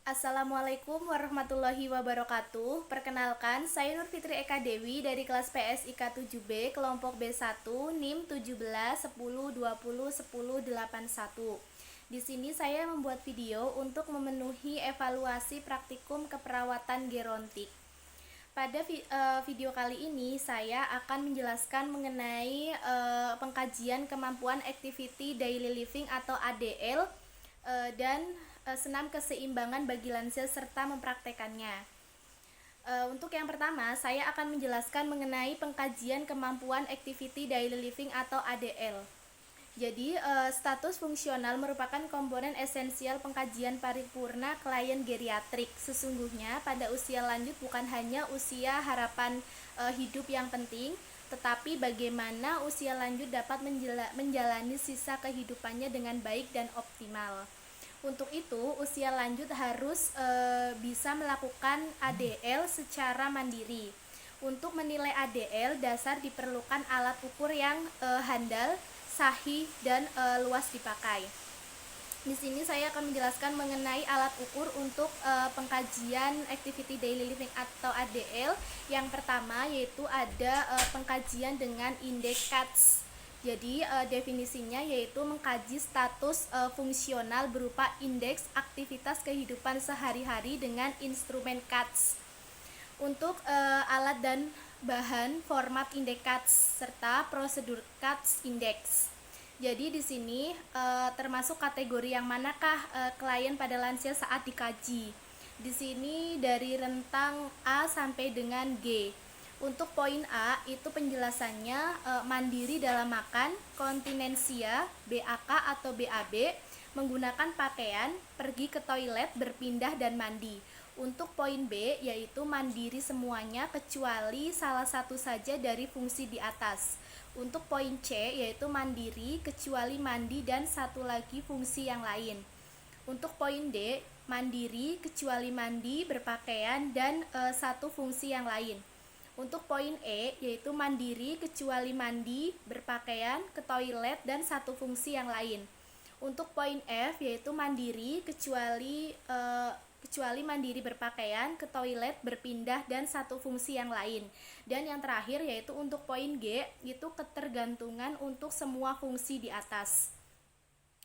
Assalamualaikum warahmatullahi wabarakatuh. Perkenalkan, saya Nur Fitri Eka Dewi dari kelas PSIK 7B, kelompok B1, NIM 17 10 20 10 81. Di sini saya membuat video untuk memenuhi evaluasi praktikum keperawatan gerontik. Pada video kali ini saya akan menjelaskan mengenai pengkajian kemampuan activity daily living atau ADL dan senam keseimbangan bagi lansia serta mempraktekannya. Untuk yang pertama, saya akan menjelaskan mengenai pengkajian kemampuan activity daily living atau ADL. Jadi, status fungsional merupakan komponen esensial pengkajian paripurna klien geriatrik. Sesungguhnya, pada usia lanjut bukan hanya usia harapan hidup yang penting, tetapi bagaimana usia lanjut dapat menjalani sisa kehidupannya dengan baik dan optimal. Untuk itu, usia lanjut harus bisa melakukan ADL secara mandiri. Untuk menilai ADL, dasar diperlukan alat ukur yang handal, sahih, dan luas dipakai. Di sini saya akan menjelaskan mengenai alat ukur untuk pengkajian activity daily living atau ADL. Yang pertama yaitu ada pengkajian dengan indeks CATS. Jadi definisinya yaitu mengkaji status fungsional berupa indeks aktivitas kehidupan sehari-hari dengan instrumen CATS. Untuk alat dan bahan, format indeks CATS serta prosedur CATS index. Jadi di sini termasuk kategori yang manakah klien pada lansia saat dikaji. Di sini dari rentang A sampai dengan G. Untuk poin A itu penjelasannya mandiri dalam makan, kontinensia, BAK atau BAB, menggunakan pakaian, pergi ke toilet, berpindah dan mandi. Untuk poin B yaitu mandiri semuanya kecuali salah satu saja dari fungsi di atas. Untuk poin C yaitu mandiri kecuali mandi dan satu lagi fungsi yang lain. Untuk poin D mandiri kecuali mandi, berpakaian dan satu fungsi yang lain. Untuk poin E yaitu mandiri kecuali mandi, berpakaian, ke toilet dan satu fungsi yang lain. Untuk poin F yaitu mandiri kecuali mandiri, berpakaian, ke toilet, berpindah dan satu fungsi yang lain. Dan yang terakhir yaitu untuk poin G itu ketergantungan untuk semua fungsi di atas.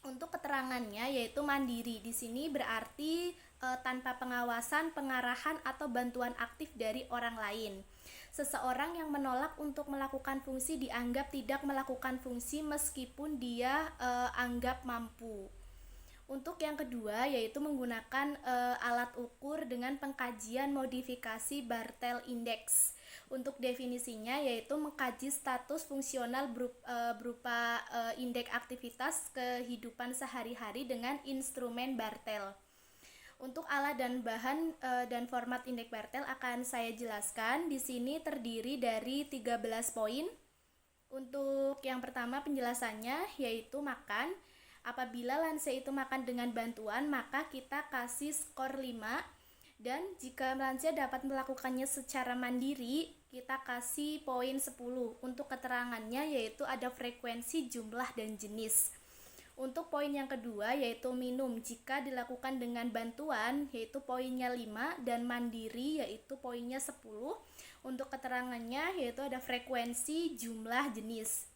Untuk keterangannya yaitu mandiri. Di sini berarti tanpa pengawasan, pengarahan atau bantuan aktif dari orang lain. Seseorang yang menolak untuk melakukan fungsi dianggap tidak melakukan fungsi meskipun dia anggap mampu. Untuk yang kedua yaitu menggunakan alat ukur dengan pengkajian modifikasi Bartel Index. Untuk definisinya yaitu mengkaji status fungsional berupa indeks aktivitas kehidupan sehari-hari dengan instrumen Bartel. Untuk alat dan bahan dan format indeks Bartel akan saya jelaskan. Di sini terdiri dari 13 poin. Untuk yang pertama penjelasannya yaitu makan. Apabila lansia itu makan dengan bantuan, maka kita kasih skor 5. Dan jika lansia dapat melakukannya secara mandiri, kita kasih poin 10. Untuk keterangannya yaitu ada frekuensi, jumlah, dan jenis. Untuk poin yang kedua yaitu minum. Jika dilakukan dengan bantuan yaitu poinnya 5 dan mandiri yaitu poinnya 10. Untuk keterangannya yaitu ada frekuensi, jumlah, jenis.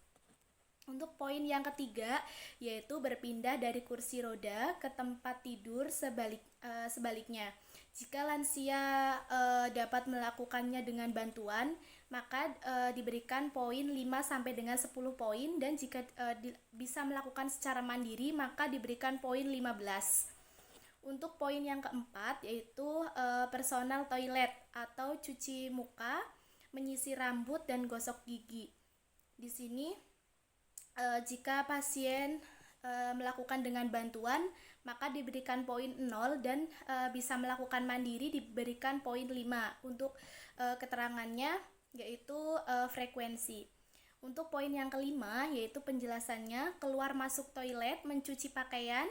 Untuk poin yang ketiga yaitu berpindah dari kursi roda ke tempat tidur sebaliknya. Jika lansia dapat melakukannya dengan bantuan, maka diberikan poin 5 sampai dengan 10 poin, dan jika bisa melakukan secara mandiri maka diberikan poin 15. Untuk poin yang keempat yaitu personal toilet atau cuci muka, menyisir rambut dan gosok gigi. Di sini jika pasien melakukan dengan bantuan maka diberikan poin 0 dan bisa melakukan mandiri diberikan poin 5. Untuk keterangannya yaitu frekuensi. Untuk poin yang kelima yaitu penjelasannya keluar masuk toilet, mencuci pakaian,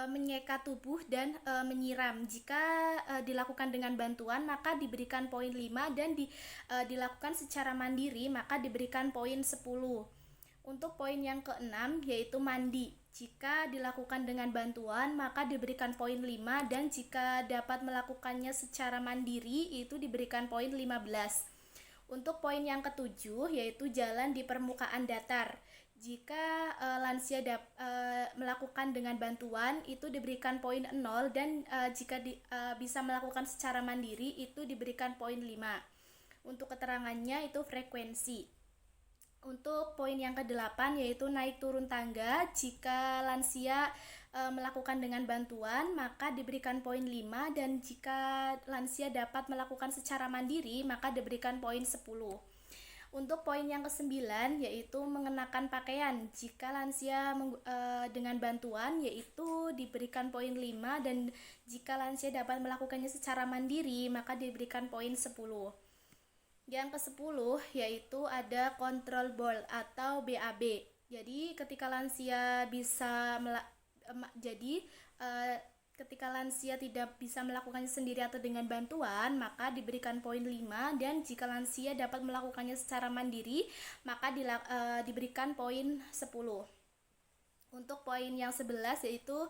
menyeka tubuh dan menyiram. Jika dilakukan dengan bantuan maka diberikan poin 5 dan dilakukan secara mandiri maka diberikan poin 10. Untuk poin yang keenam yaitu mandi. Jika dilakukan dengan bantuan maka diberikan poin 5 dan jika dapat melakukannya secara mandiri itu diberikan poin 15. Untuk poin yang ketujuh yaitu jalan di permukaan datar. Jika lansia melakukan dengan bantuan itu diberikan poin 0 dan jika bisa melakukan secara mandiri itu diberikan poin 5. Untuk keterangannya itu frekuensi. Untuk poin yang ke-8 yaitu naik turun tangga. Jika lansia melakukan dengan bantuan maka diberikan poin 5 dan jika lansia dapat melakukan secara mandiri maka diberikan poin 10. Untuk poin yang ke-9 yaitu mengenakan pakaian. Jika lansia dengan bantuan yaitu diberikan poin 5 dan jika lansia dapat melakukannya secara mandiri maka diberikan poin 10. Yang ke-10 yaitu ada control ball atau BAB. Jadi ketika lansia ketika lansia tidak bisa melakukannya sendiri atau dengan bantuan, maka diberikan poin 5 dan jika lansia dapat melakukannya secara mandiri, maka diberikan poin 10. Untuk poin yang 11 yaitu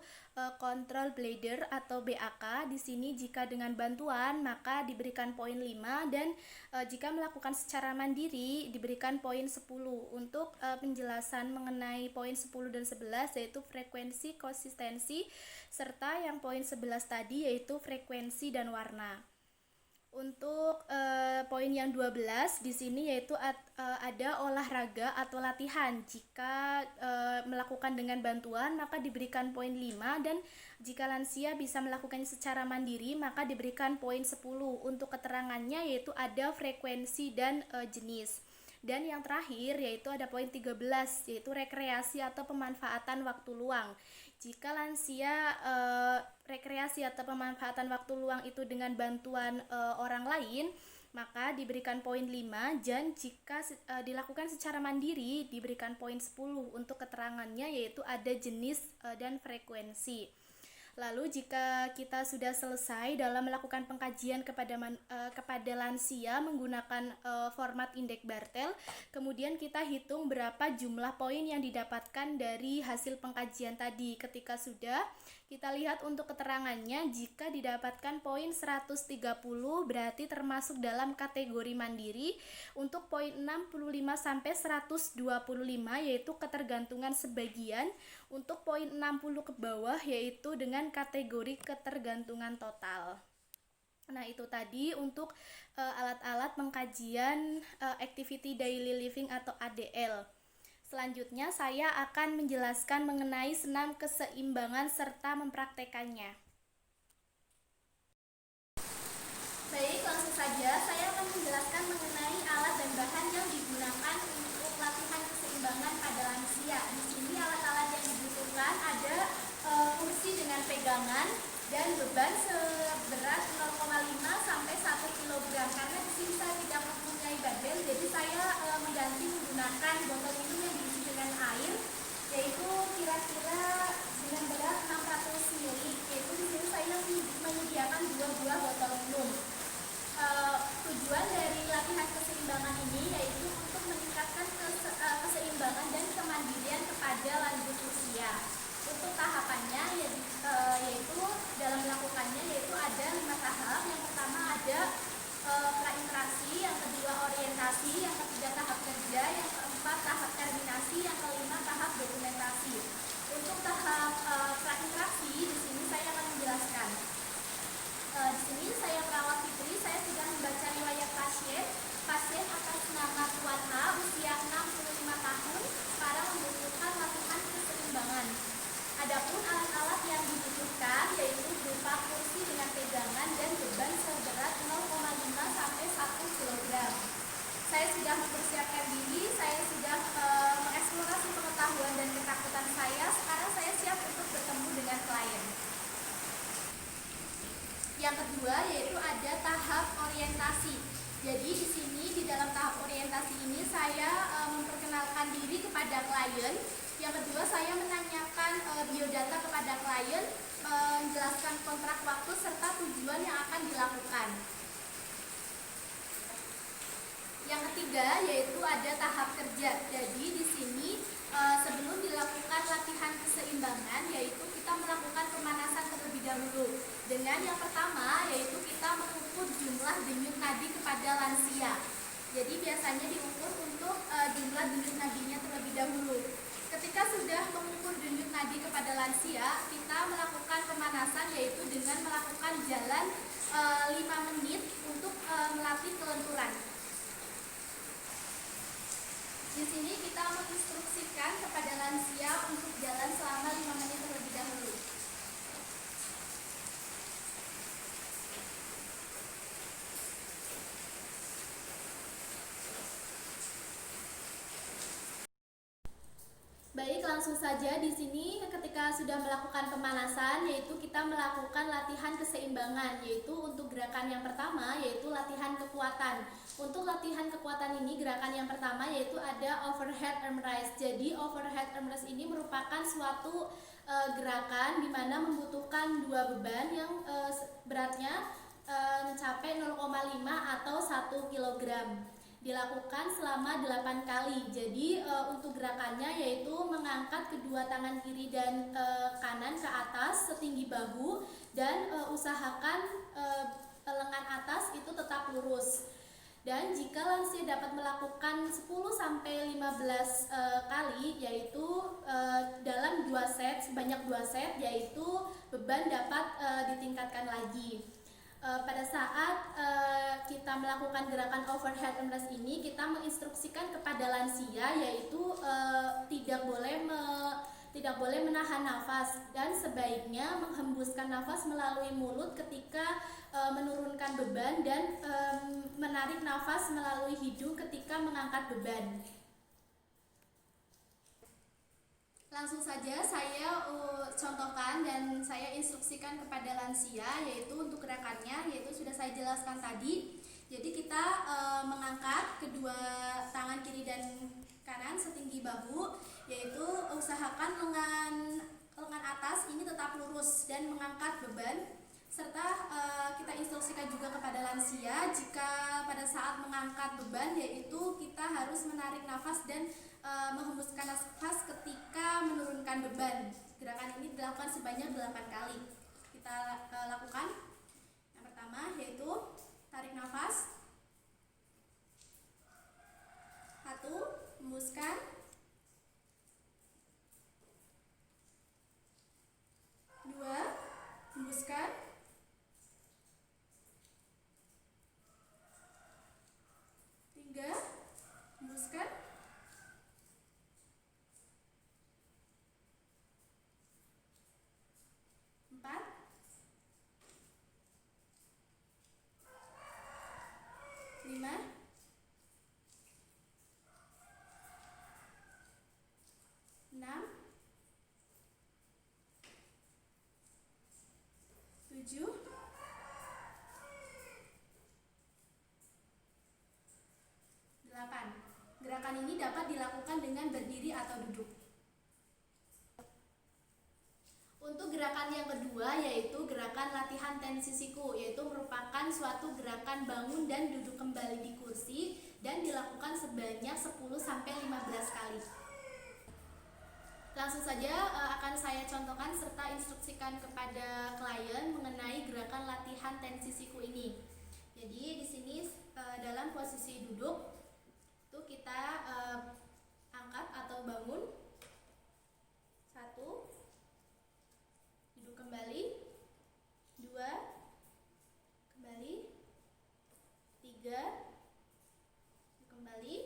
control bladder atau BAK. Di sini jika dengan bantuan maka diberikan poin 5 dan jika melakukan secara mandiri diberikan poin 10. Untuk penjelasan mengenai poin 10 dan 11 yaitu frekuensi, konsistensi, serta yang poin 11 tadi yaitu frekuensi dan warna. Untuk poin yang 12 di sini yaitu ada olahraga atau latihan. Jika melakukan dengan bantuan maka diberikan poin 5 dan jika lansia bisa melakukannya secara mandiri maka diberikan poin 10. Untuk keterangannya yaitu ada frekuensi dan jenis. Dan yang terakhir yaitu ada poin 13 yaitu rekreasi atau pemanfaatan waktu luang. Jika lansia rekreasi atau pemanfaatan waktu luang itu dengan bantuan orang lain maka diberikan poin 5 dan jika dilakukan secara mandiri diberikan poin 10. Untuk keterangannya yaitu ada jenis dan frekuensi. Lalu jika kita sudah selesai dalam melakukan pengkajian kepada lansia menggunakan format indeks Bartel, kemudian kita hitung berapa jumlah poin yang didapatkan dari hasil pengkajian tadi. Ketika sudah, kita lihat untuk keterangannya, jika didapatkan poin 130 berarti termasuk dalam kategori mandiri. Untuk poin 65 sampai 125 yaitu ketergantungan sebagian. Untuk poin 60 ke bawah yaitu dengan kategori ketergantungan total. Nah, itu tadi untuk alat-alat pengkajian activity daily living atau ADL. Selanjutnya saya akan menjelaskan mengenai senam keseimbangan serta mempraktekannya. Baik, langsung saja saya akan menjelaskan mengenai alat dan bahan yang digunakan untuk latihan keseimbangan pada lansia. Di sini alat-alat yang dibutuhkan ada kursi dengan pegangan dan beban seberat 0,5 sampai 1 kg. Karena di sini saya tidak mempunyai barbel, jadi saya mengganti menggunakan botol minum yang diisi dengan air, yaitu kira-kira dengan berat 600 ml. Yaitu di sini saya menyediakan 2 buah botol minum. Tujuan dari latihan keseimbangan ini yaitu untuk meningkatkan keseimbangan dan kemandirian kepada lanjut usia. Untuk tahapannya yaitu dalam melakukannya yaitu ada 5 tahap. Yang pertama ada prainteraksi, yang kedua orientasi, yang ketiga tahap kerja, yang keempat tahap terminasi, yang kelima tahap dokumentasi. Untuk tahap prainteraksi di sini saya akan menjelaskan. Di sini saya perawat Fitri, saya sudah membaca riwayat pasien. Pasien atas nama Tuan A, usia 65 tahun, sekarang membutuhkan latihan keseimbangan. Adapun alat-alat yang dibutuhkan yaitu berupa kursi dengan pegangan dan beban seberat 0,5 sampai 1 kg. Saya sudah mempersiapkan diri, saya sudah mengeksplorasi pengetahuan dan ketakutan saya. Sekarang saya siap untuk bertemu dengan klien. Yang kedua yaitu ada tahap orientasi. Jadi di sini di dalam tahap orientasi ini saya memperkenalkan diri kepada klien. Yang kedua saya menanyakan biodata kepada klien, menjelaskan kontrak waktu serta tujuan yang akan dilakukan. Yang ketiga yaitu ada tahap kerja. Jadi di sini Kemudian yang pertama yaitu kita mengukur jumlah denyut nadi kepada lansia. Jadi biasanya diukur untuk jumlah denyut nadinya terlebih dahulu. Ketika sudah mengukur denyut nadi kepada lansia, kita melakukan pemanasan yaitu dengan melakukan jalan 5 menit untuk melatih kelenturan. Di sini kita menginstruksikan kepada lansia untuk jalan selama 5 menit terlebih dahulu. Baik, langsung saja di sini ketika sudah melakukan pemanasan yaitu kita melakukan latihan keseimbangan, yaitu untuk gerakan yang pertama yaitu latihan kekuatan. Untuk latihan kekuatan ini gerakan yang pertama yaitu ada overhead arm raise. Jadi overhead arm raise ini merupakan suatu gerakan di mana membutuhkan dua beban yang beratnya mencapai 0,5 atau 1 kg. Dilakukan selama 8 kali. Jadi untuk gerakannya yaitu mengangkat kedua tangan kiri dan kanan ke atas setinggi bahu dan usahakan lengan atas itu tetap lurus. Dan jika lansia dapat melakukan 10 sampai 15 kali yaitu dalam 2 set, sebanyak 2 set, yaitu beban dapat ditingkatkan lagi. Pada saat kita melakukan gerakan overhead arm raise ini, kita menginstruksikan kepada lansia yaitu tidak boleh menahan nafas dan sebaiknya menghembuskan nafas melalui mulut ketika menurunkan beban dan menarik nafas melalui hidung ketika mengangkat beban. Langsung saja saya contohkan dan saya instruksikan kepada lansia yaitu untuk gerakannya yaitu sudah saya jelaskan tadi. Jadi kita mengangkat kedua tangan kiri dan kanan setinggi bahu, yaitu usahakan lengan atas ini tetap lurus dan mengangkat beban, serta kita instruksikan juga kepada lansia jika pada saat mengangkat beban yaitu kita harus menarik nafas dan menghembuskan nafas ketika menurunkan beban. Gerakan ini dilakukan sebanyak 8 kali. Kita lakukan. Yang pertama yaitu tarik nafas. 1, hembuskan. 2, hembuskan. 3, hembuskan. 4, 5, 6, 7, 8. Gerakan ini dapat dilakukan dengan berdiri atau duduk. Untuk gerakan yang kedua yaitu gerakan latihan tensi siku, yaitu merupakan suatu gerakan bangun dan duduk kembali di kursi dan dilakukan sebanyak 10 sampai 15 kali. Langsung saja akan saya contohkan serta instruksikan kepada klien mengenai gerakan latihan tensi siku ini. Jadi di sini dalam posisi duduk itu kita angkat atau bangun. 1, duduk kembali. 2, kembali. 3, duduk kembali.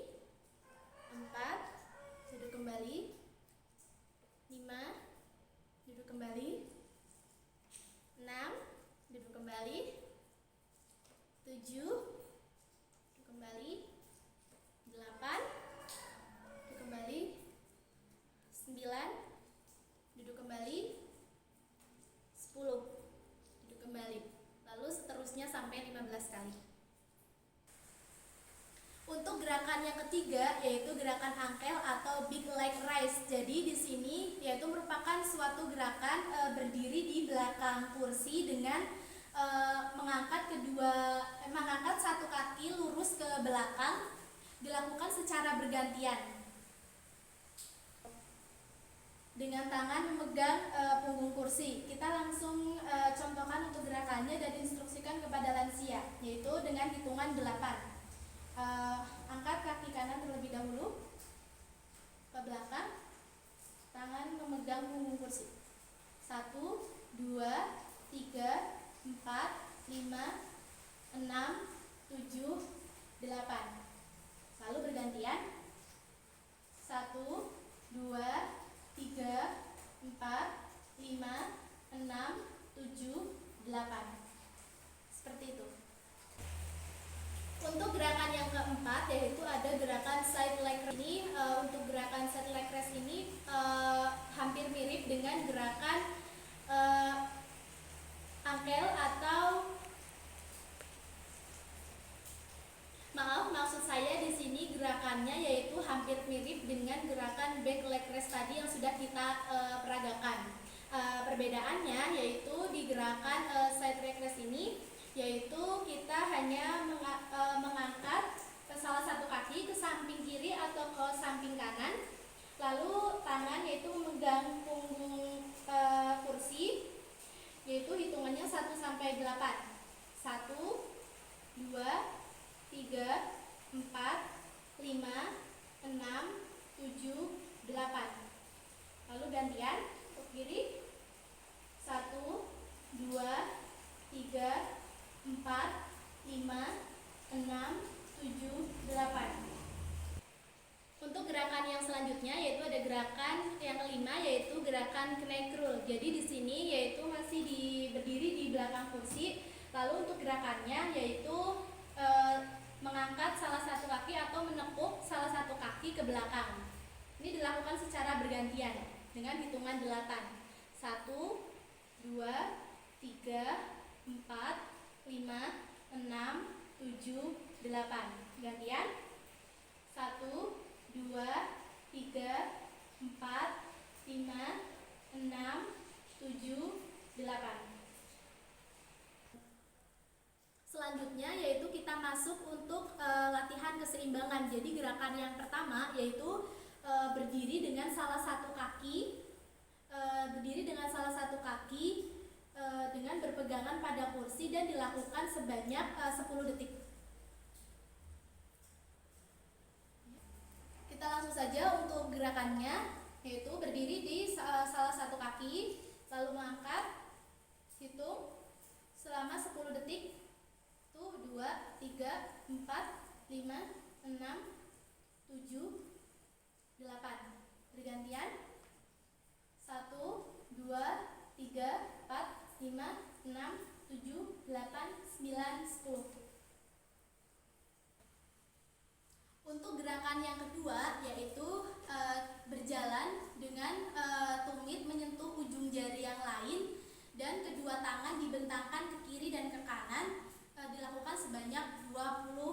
4, duduk kembali. 5, duduk kembali. 6, duduk kembali. 7, duduk kembali. 8, duduk kembali. 9, duduk kembali. 10, duduk kembali. Lalu seterusnya sampai 15 kali. Untuk gerakan yang ketiga yaitu gerakan angkel atau big leg raise. Jadi di sini yaitu merupakan suatu gerakan berdiri di belakang kursi dengan mengangkat satu kaki lurus ke belakang, dilakukan secara bergantian. dengan tangan memegang punggung kursi. Kita langsung contohkan untuk gerakannya dan instruksikan kepada lansia, yaitu dengan hitungan 8. Angkat kaki kanan terlebih dahulu ke belakang, tangan memegang punggung kursi. 1, 2, 3, 4, 5, 6, 7, 8. Lalu bergantian. 1, 2, 3, 4, 5, 6, 7, 8. Seperti itu. Untuk gerakan yang keempat yaitu ada gerakan side leg raise. Ini untuk gerakan side leg raise ini hampir mirip dengan gerakan angkel atau maksud saya di sini gerakannya yaitu hampir mirip dengan gerakan back leg raise tadi yang sudah kita peragakan. Perbedaannya yaitu di gerakan side leg raise ini yaitu kita hanya mengangkat salah satu kaki ke samping kiri atau ke samping kanan, lalu tangan yaitu memegang punggung kursi, yaitu hitungannya 1 sampai 8. 1, 2, 3, 4, 5, 6, 7, 8. Lalu gantian untuk kiri. 1, 2, 3, 4, 5, 6, 7, 8. Untuk gerakan yang selanjutnya yaitu ada gerakan yang kelima yaitu gerakan kneck roll. Jadi di sini yaitu masih berdiri di belakang kursi. Lalu untuk gerakannya yaitu mengangkat salah satu kaki atau menekuk salah satu kaki ke belakang. Ini dilakukan secara bergantian dengan hitungan 8. 1, 2, 3, 4, 5, 6, 7, 8. Gantian. 1, 2, 3, 4, 5, 6, 7, 8. Selanjutnya yaitu kita masuk untuk latihan keseimbangan. Jadi gerakan yang pertama yaitu berdiri dengan salah satu kaki dengan berpegangan pada kursi dan dilakukan sebanyak 10 detik. Kita langsung saja untuk gerakannya, yaitu berdiri di salah satu kaki, lalu mengangkat, hitung selama 10 detik. 1, 2, 3, 4, 5, 6, 7, 8. Bergantian. 1, 2, 3, 4, 5, 6, 7, 8, 9, 10. Untuk gerakan yang kedua yaitu berjalan dengan tumit menyentuh ujung jari yang lain dan kedua tangan dibentangkan ke kiri dan ke kanan, dilakukan sebanyak 20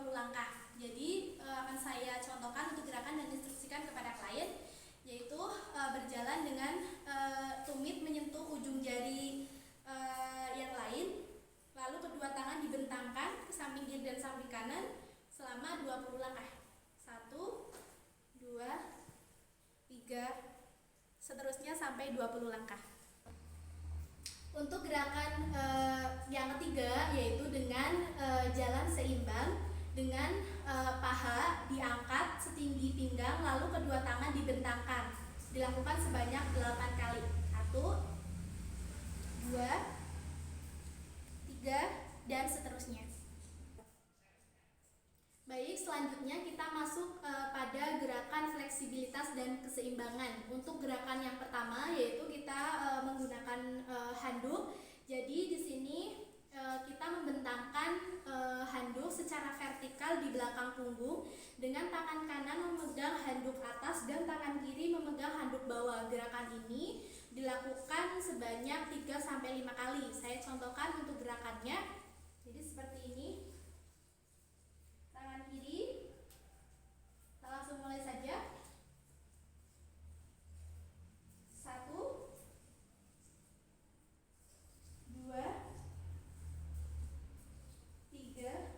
langkah. Jadi akan saya contohkan untuk gerakan dan instruksikan kepada klien, yaitu berjalan dengan tumit menyentuh ujung jari yang lain, lalu kedua tangan dibentangkan ke samping kiri dan samping kanan selama 20 langkah. 1, 2, 3, seterusnya sampai 20 langkah. Untuk gerakan yang ketiga yaitu dengan jalan seimbang dengan paha diangkat setinggi pinggang, lalu kedua tangan dibentangkan. Dilakukan sebanyak 8 kali. 1, 2, 3, dan seterusnya. Baik, selanjutnya kita masuk pada gerakan fleksibilitas dan keseimbangan. Untuk gerakan yang pertama yaitu kita menggunakan handuk. Jadi di sini kita membentangkan handuk secara vertikal di belakang punggung dengan tangan kanan memegang handuk atas dan tangan kiri memegang handuk bawah. Gerakan ini dilakukan sebanyak 3-5 kali. Saya contohkan untuk gerakannya. Jadi seperti ini. Tangan kiri, kita langsung mulai saja. 1, 2, 3,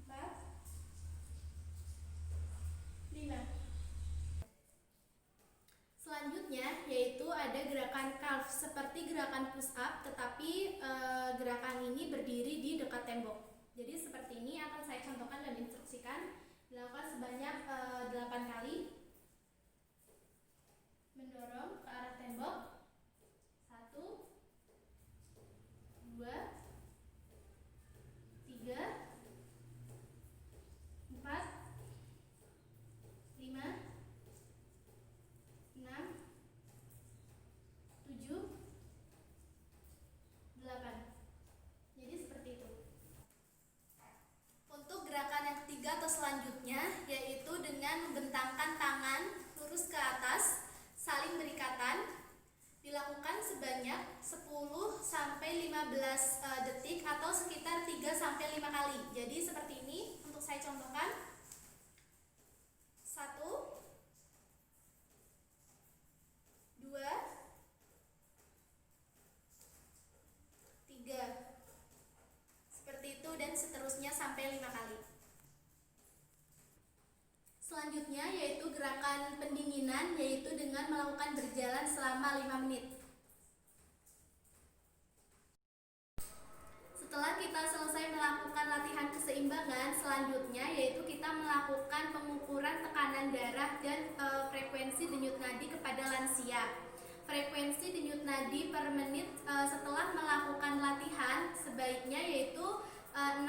4, 5. ada gerakan calf seperti gerakan push up, tetapi gerakan ini berdiri di dekat tembok. Jadi seperti ini akan saya contohkan dan instruksikan. Dilakukan sebanyak 8 kali. Mendorong ke arah tembok. 1, 2, 3, 4, 5, 6, 7, 8. Jadi seperti itu. Untuk gerakan yang ketiga atau selanjutnya, yaitu dengan membentangkan tangan lurus ke atas, saling berikatan, dilakukan sebanyak 10 sampai 15 detik atau sekitar 3 sampai 5 kali. Jadi seperti ini untuk saya contohkan. 1, 2, 3. Seperti itu dan seterusnya sampai 5 kali. Selanjutnya yaitu gerakan pendinginan, yaitu dengan melakukan berjalan selama 5 menit. Setelah kita selesai melakukan latihan keseimbangan, selanjutnya yaitu kita melakukan pengukuran tekanan darah dan frekuensi denyut nadi kepada lansia. Frekuensi denyut nadi per menit setelah melakukan latihan sebaiknya yaitu 60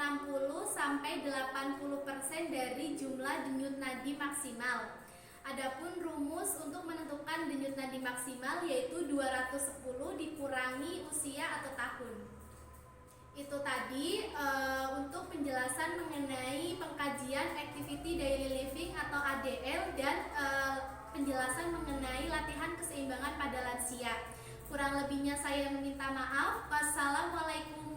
sampai 80% dari jumlah denyut nadi maksimal. Adapun rumus untuk menentukan denyut nadi maksimal yaitu 210 dikurangi usia atau tahun. Itu tadi untuk penjelasan mengenai pengkajian Activity Daily Living atau ADL dan penjelasan mengenai latihan keseimbangan pada lansia. Kurang lebihnya saya meminta maaf. Wassalamualaikum